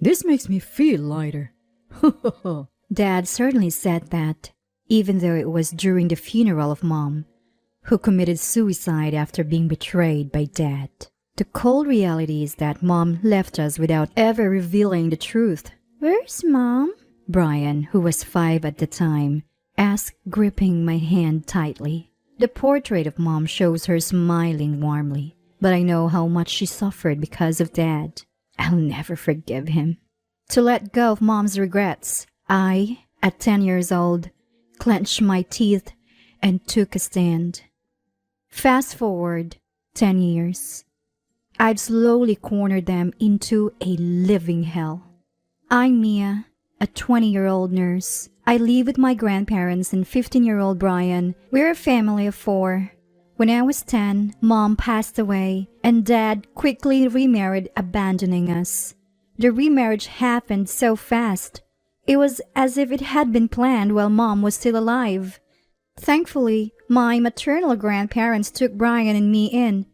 This makes me feel lighter. Dad certainly said that, even though it was during the funeral of Mom, who committed suicide after being betrayed by Dad. The cold reality is that Mom left us without ever revealing the truth. "Where's Mom?" Brian, who was 5 at the time, asked, gripping my hand tightly. The portrait of Mom shows her smiling warmly, but I know how much she suffered because of Dad. I'll never forgive him. To let go of Mom's regrets, I, at 10 years old, clenched my teeth and took a stand. Fast forward 10 years. I've slowly cornered them into a living hell. I'm Mia, a 20-year-old nurse. I live with my grandparents and 15-year-old Brian. We're a family of 4. When I was 10, Mom passed away, and Dad quickly remarried, abandoning us. The remarriage happened so fast. It was as if it had been planned while Mom was still alive. Thankfully, my maternal grandparents took Brian and me in,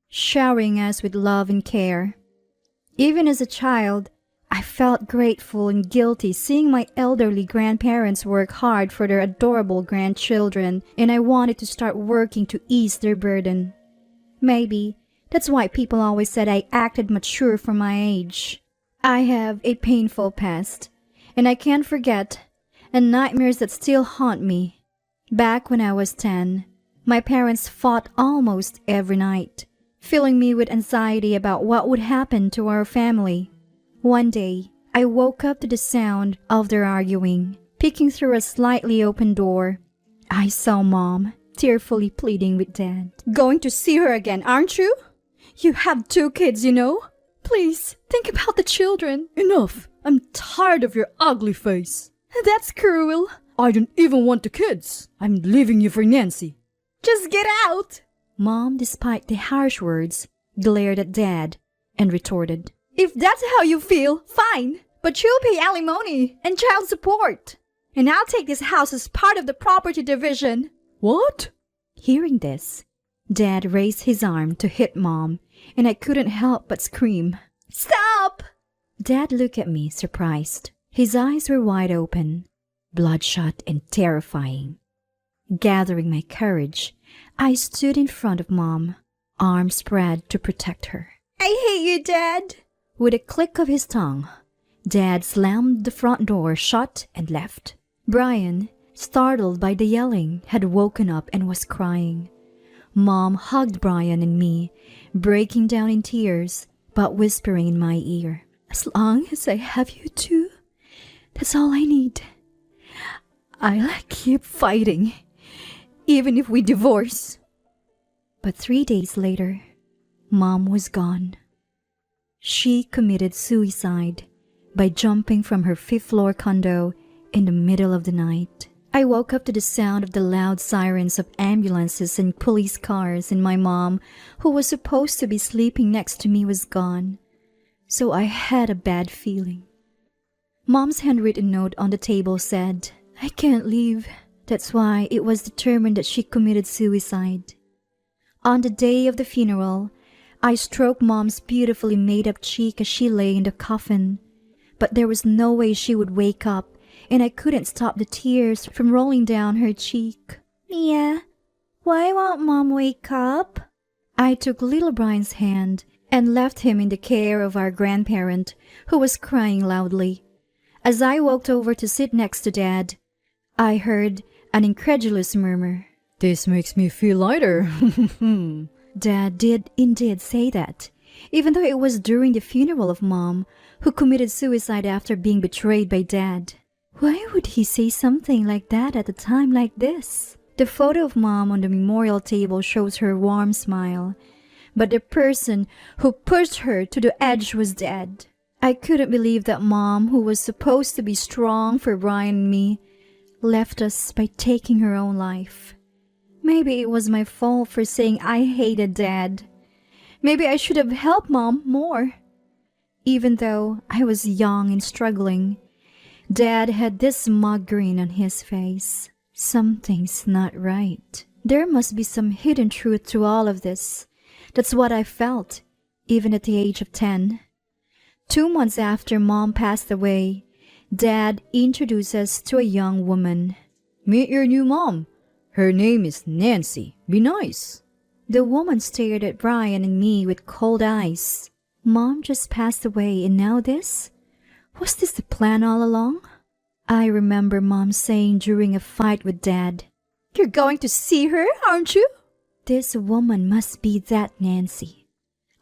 showering us with love and care. Even as a child, I felt grateful and guilty seeing my elderly grandparents work hard for their adorable grandchildren, and I wanted to start working to ease their burden. Maybe that's why people always said I acted mature for my age. I have a painful past, and I can't forget, and nightmares that still haunt me. Back when I was 10, my parents fought almost every night, filling me with anxiety about what would happen to our family. One day, I woke up to the sound of their arguing. Peeking through a slightly open door, I saw Mom tearfully pleading with Dad. "Going to see her again, aren't you? You have 2 kids, you know. Please, think about the children." Enough! I'm tired of your ugly face. "That's cruel." I don't even want the kids. I'm leaving you for Nancy. "Just get out." Mom, despite the harsh words, glared at Dad and retorted, "If that's how you feel, fine. But you'll pay alimony and child support. And I'll take this house as part of the property division." What? Hearing this, Dad raised his arm to hit Mom, and I couldn't help but scream, "Stop!" Dad looked at me, surprised. His eyes were wide open, bloodshot and terrifying. Gathering my courage, I stood in front of Mom, arms spread to protect her. "I hate you, Dad." With a click of his tongue, Dad slammed the front door shut and left. Brian, startled by the yelling, had woken up and was crying. Mom hugged Brian and me, breaking down in tears, but whispering in my ear, "As long as I have you two, that's all I need. I'll keep fighting, even if we divorce." But 3 days later, Mom was gone. She committed suicide by jumping from her 5th-floor condo in the middle of the night. I woke up to the sound of the loud sirens of ambulances and police cars, and my mom, who was supposed to be sleeping next to me, was gone. So I had a bad feeling. Mom's handwritten note on the table said, "I can't leave." That's why it was determined that she committed suicide. On the day of the funeral, I stroked Mom's beautifully made-up cheek as she lay in the coffin. But there was no way she would wake up, and I couldn't stop the tears from rolling down her cheek. "Mia, why won't Mom wake up?" I took little Brian's hand and left him in the care of our grandparent, who was crying loudly. As I walked over to sit next to Dad, I heard an incredulous murmur. "This makes me feel lighter." Dad did indeed say that, even though it was during the funeral of Mom, who committed suicide after being betrayed by Dad. Why would he say something like that at a time like this? The photo of Mom on the memorial table shows her warm smile, but the person who pushed her to the edge was dead. I couldn't believe that Mom, who was supposed to be strong for Brian and me, left us by taking her own life. Maybe it was my fault for saying I hated Dad. Maybe I should have helped Mom more. Even though I was young and struggling, Dad had this smug grin on his face. Something's not right. There must be some hidden truth to all of this. That's what I felt, even at the age of 10. 2 months after Mom passed away, Dad introduced us to a young woman. Meet your new mom. Her name is Nancy. Be nice. The woman stared at Brian and me with cold eyes. Mom just passed away and now this? Was this the plan all along? I remember Mom saying during a fight with Dad, "You're going to see her, aren't you?" This woman must be that Nancy.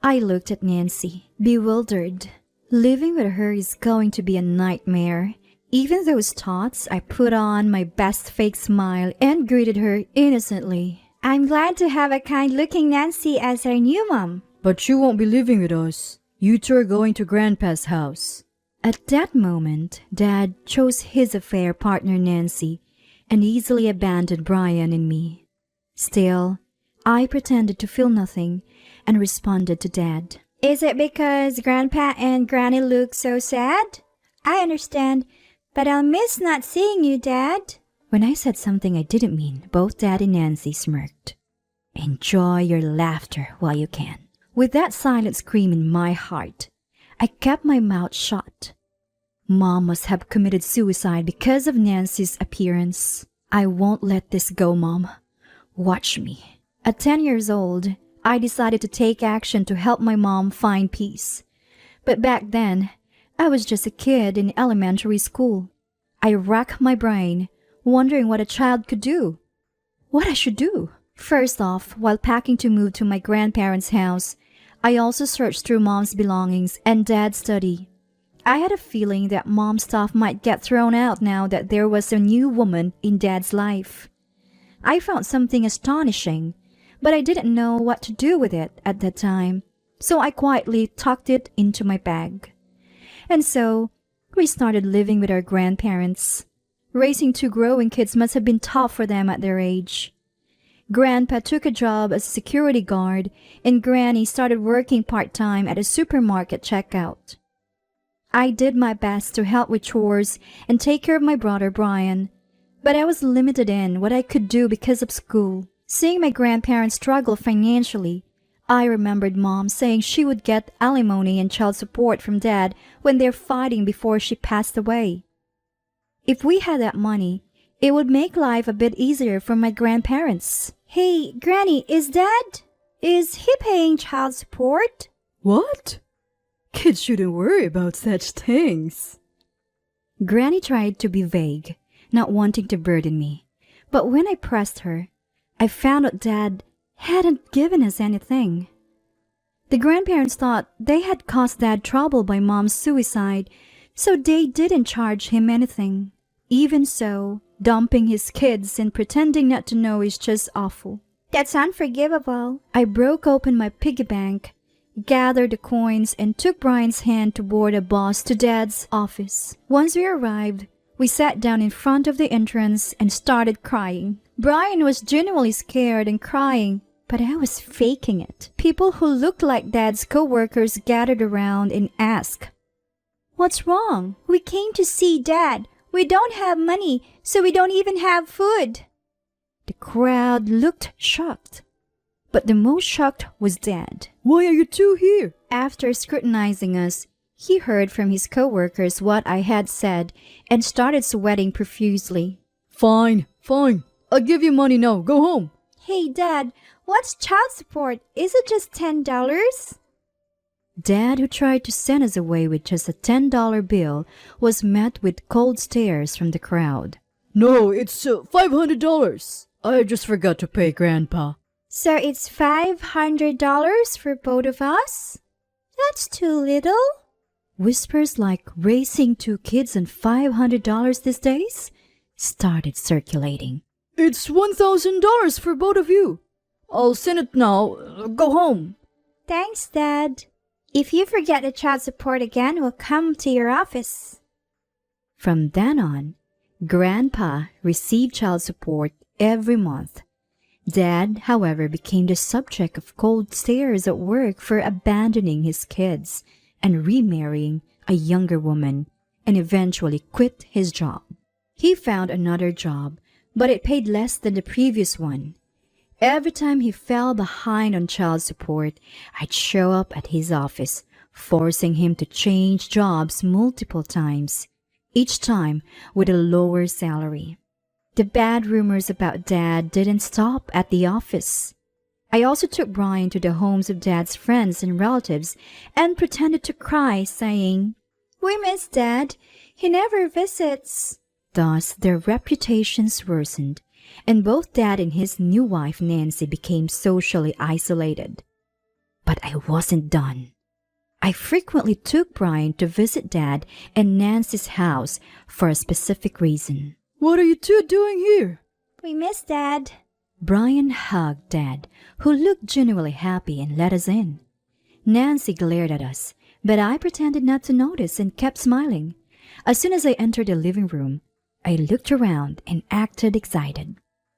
I looked at Nancy, bewildered. Living with her is going to be a nightmare. Even those thoughts, I put on my best fake smile and greeted her innocently. "I'm glad to have a kind-looking Nancy as our new mom." But you won't be living with us. You two are going to Grandpa's house. At that moment, Dad chose his affair partner Nancy and easily abandoned Brian and me. Still, I pretended to feel nothing and responded to Dad. "Is it because Grandpa and Granny look so sad? I understand, but I'll miss not seeing you, Dad." When I said something I didn't mean, both Dad and Nancy smirked. Enjoy your laughter while you can. With that silent scream in my heart, I kept my mouth shut. Mom must have committed suicide because of Nancy's appearance. I won't let this go, Mom. Watch me. At 10 years old, I decided to take action to help my mom find peace. But back then, I was just a kid in elementary school. I racked my brain, wondering what a child could do. What I should do. First off, while packing to move to my grandparents' house, I also searched through Mom's belongings and Dad's study. I had a feeling that Mom's stuff might get thrown out now that there was a new woman in Dad's life. I found something astonishing, but I didn't know what to do with it at that time, so I quietly tucked it into my bag. And so, we started living with our grandparents. Raising two growing kids must have been tough for them at their age. Grandpa took a job as a security guard, and Granny started working part-time at a supermarket checkout. I did my best to help with chores and take care of my brother Brian, but I was limited in what I could do because of school. Seeing my grandparents struggle financially, I remembered Mom saying she would get alimony and child support from Dad when they're fighting before she passed away. If we had that money, it would make life a bit easier for my grandparents. "Hey, Granny, is he paying child support?" What? Kids shouldn't worry about such things. Granny tried to be vague, not wanting to burden me. But when I pressed her, I found out Dad hadn't given us anything. The grandparents thought they had caused Dad trouble by Mom's suicide, so they didn't charge him anything. Even so, dumping his kids and pretending not to know is just awful. That's unforgivable. I broke open my piggy bank, gathered the coins, and took Brian's hand to board a bus to Dad's office. Once we arrived, we sat down in front of the entrance and started crying. Brian was genuinely scared and crying, but I was faking it. People who looked like Dad's co-workers gathered around and asked, "What's wrong?" "We came to see Dad. We don't have money, so we don't even have food." The crowd looked shocked, but the most shocked was Dad. Why are you two here? After scrutinizing us, he heard from his co-workers what I had said and started sweating profusely. Fine. I'll give you money now. Go home. "Hey, Dad, what's child support? Is it just $10? Dad, who tried to send us away with just a $10 bill, was met with cold stares from the crowd. No, it's $500. I just forgot to pay Grandpa. "So it's $500 for both of us? That's too little." Whispers like raising two kids and $500 these days started circulating. It's $1,000 for both of you. I'll send it now. Go home. "Thanks, Dad. If you forget the child support again, we'll come to your office." From then on, Grandpa received child support every month. Dad, however, became the subject of cold stares at work for abandoning his kids and remarrying a younger woman, and eventually quit his job. He found another job, but it paid less than the previous one. Every time he fell behind on child support, I'd show up at his office, forcing him to change jobs multiple times, each time with a lower salary. The bad rumors about Dad didn't stop at the office. I also took Brian to the homes of Dad's friends and relatives and pretended to cry, saying, "We miss Dad. He never visits." Thus, their reputations worsened, and both Dad and his new wife Nancy became socially isolated. But I wasn't done. I frequently took Brian to visit Dad and Nancy's house for a specific reason. What are you two doing here? "We miss Dad." Brian hugged Dad, who looked genuinely happy, and let us in. Nancy glared at us, but I pretended not to notice and kept smiling. As soon as I entered the living room, I looked around and acted excited.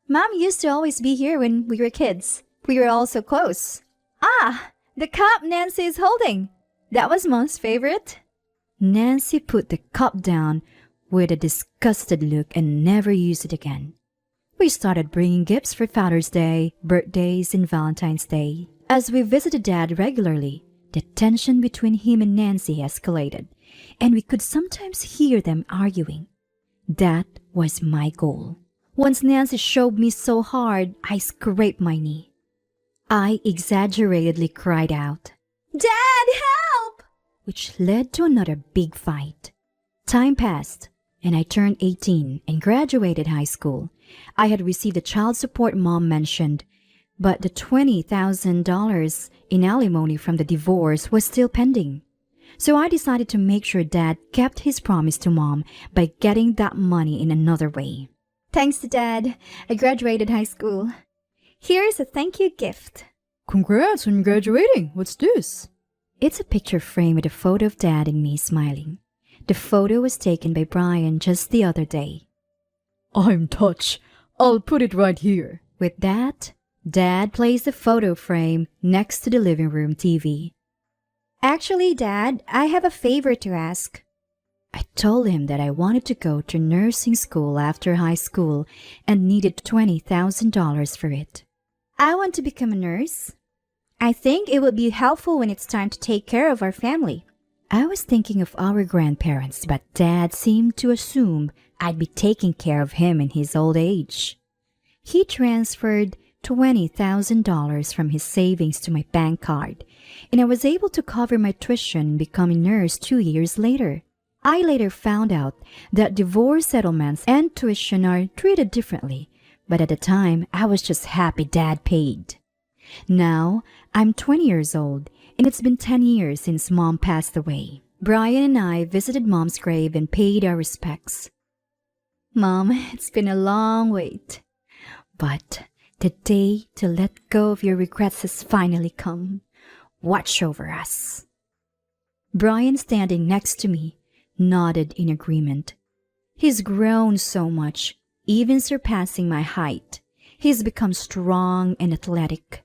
"Mom used to always be here when we were kids. We were all so close." "Ah, the cup Nancy is holding. That was Mom's favorite." Nancy put the cup down with a disgusted look and never used it again. We started bringing gifts for Father's Day, birthdays, and Valentine's Day. As we visited Dad regularly, the tension between him and Nancy escalated, and we could sometimes hear them arguing. That was my goal. Once Nancy shoved me so hard, I scraped my knee. I exaggeratedly cried out, "Dad, help!" which led to another big fight. Time passed, and I turned 18 and graduated high school. I had received the child support Mom mentioned, but the $20,000 in alimony from the divorce was still pending. So I decided to make sure Dad kept his promise to Mom by getting that money in another way. "Thanks to Dad, I graduated high school. Here's a thank you gift." Congrats on graduating. What's this? It's a picture frame with a photo of Dad and me smiling. The photo was taken by Brian just the other day. I'm touched. I'll put it right here. With that, Dad placed the photo frame next to the living room TV. "Actually, Dad, I have a favor to ask." I told him that I wanted to go to nursing school after high school and needed $20,000 for it. "I want to become a nurse. I think it would be helpful when it's time to take care of our family." I was thinking of our grandparents, but Dad seemed to assume I'd be taking care of him in his old age. He transferred $20,000 from his savings to my bank card, and I was able to cover my tuition and become a nurse 2 years later. I later found out that divorce settlements and tuition are treated differently, but at the time, I was just happy Dad paid. Now, I'm 20 years old, and it's been 10 years since Mom passed away. Brian and I visited Mom's grave and paid our respects. "Mom, it's been a long wait, but the day to let go of your regrets has finally come. Watch over us." Brian, standing next to me, nodded in agreement. He's grown so much, even surpassing my height. He's become strong and athletic.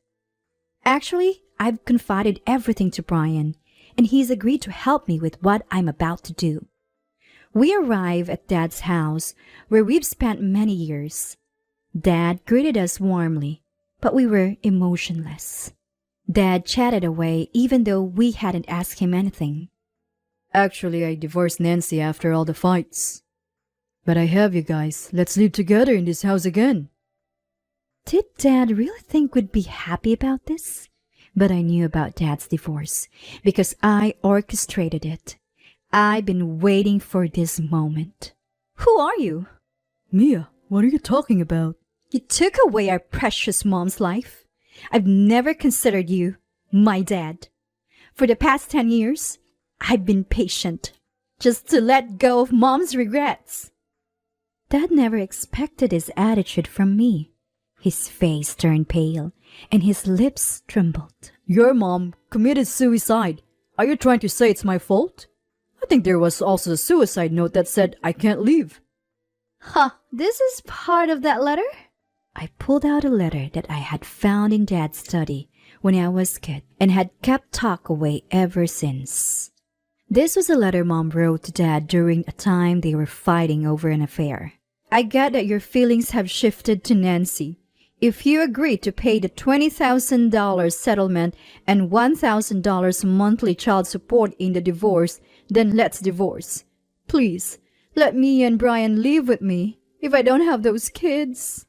Actually, I've confided everything to Brian, and he's agreed to help me with what I'm about to do. We arrive at Dad's house, where we've spent many years. Dad greeted us warmly, but we were emotionless. Dad chatted away even though we hadn't asked him anything. Actually, I divorced Nancy after all the fights. But I have you guys. Let's live together in this house again. Did Dad really think we'd be happy about this? But I knew about Dad's divorce because I orchestrated it. I've been waiting for this moment. Who are you? Mia, what are you talking about? You took away our precious Mom's life. I've never considered you my dad. For the past 10 years, I've been patient, just to let go of Mom's regrets. Dad never expected his attitude from me. His face turned pale, and his lips trembled. Your mom committed suicide. Are you trying to say it's my fault? I think there was also a suicide note that said I can't leave. This is part of that letter? I pulled out a letter that I had found in Dad's study when I was a kid and had kept tucked away ever since. This was a letter Mom wrote to Dad during a time they were fighting over an affair. "I get that your feelings have shifted to Nancy. If you agree to pay the $20,000 settlement and $1,000 monthly child support in the divorce, then let's divorce. Please, let me and Brian live with me if I don't have those kids.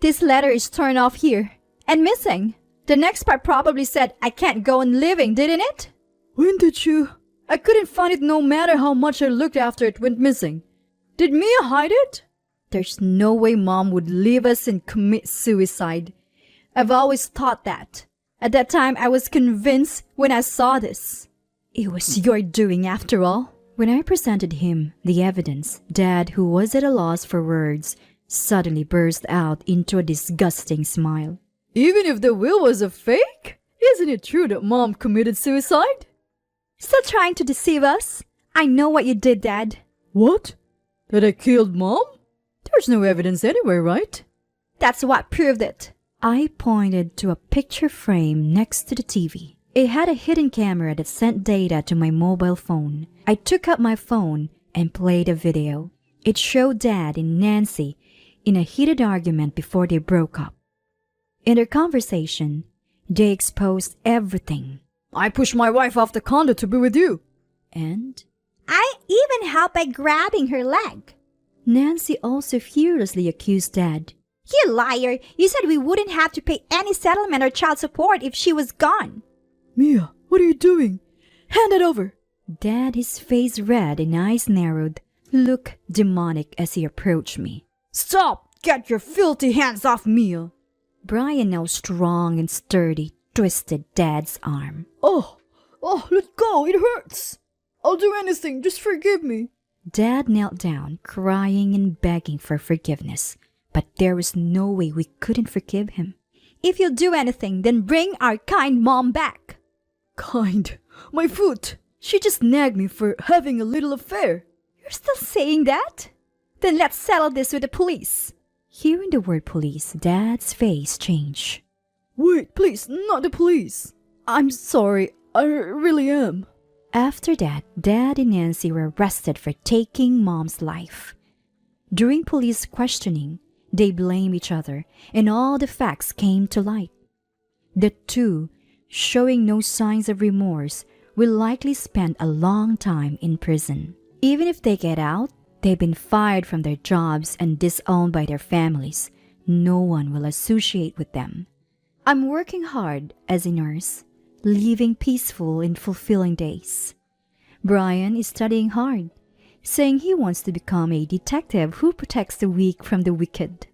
This letter is torn off here and missing. The next part probably said I can't go on living, didn't it? When did you? I couldn't find it no matter how much I looked after it went missing. Did Mia hide it? There's no way Mom would leave us and commit suicide. I've always thought that. At that time, I was convinced when I saw this. It was your doing after all. When I presented him the evidence, Dad, who was at a loss for words, suddenly burst out into a disgusting smile. Even if the will was a fake? Isn't it true that Mom committed suicide? Still trying to deceive us? I know what you did, Dad. What? That I killed Mom? There's no evidence anywhere, right? That's what proved it. I pointed to a picture frame next to the TV. It had a hidden camera that sent data to my mobile phone. I took out my phone and played a video. It showed Dad and Nancy in a heated argument before they broke up. In their conversation, they exposed everything. I pushed my wife off the condo to be with you. And I even helped by grabbing her leg. Nancy also furiously accused Dad. You liar! You said we wouldn't have to pay any settlement or child support if she was gone. Mia, what are you doing? Hand it over. Dad, his face red and eyes narrowed, looked demonic as he approached me. Stop! Get your filthy hands off Mia! Brian, now strong and sturdy, twisted Dad's arm. Oh, let go, it hurts. I'll do anything, just forgive me. Dad knelt down, crying and begging for forgiveness, but there was no way we couldn't forgive him. If you'll do anything, then bring our kind Mom back. Kind? My foot! She just nagged me for having a little affair. You're still saying that? Then let's settle this with the police. Hearing the word police, Dad's face changed. Wait, please, not the police. I'm sorry, I really am. After that, Dad and Nancy were arrested for taking Mom's life. During police questioning, they blamed each other and all the facts came to light. The two, showing no signs of remorse, will likely spend a long time in prison. Even if they get out, they've been fired from their jobs and disowned by their families. No one will associate with them. I'm working hard as a nurse, living peaceful and fulfilling days. Brian is studying hard, saying he wants to become a detective who protects the weak from the wicked.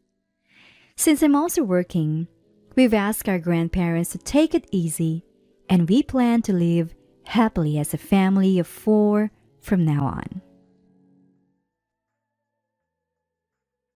Since I'm also working, we've asked our grandparents to take it easy, and we plan to live happily as a family of 4 from now on.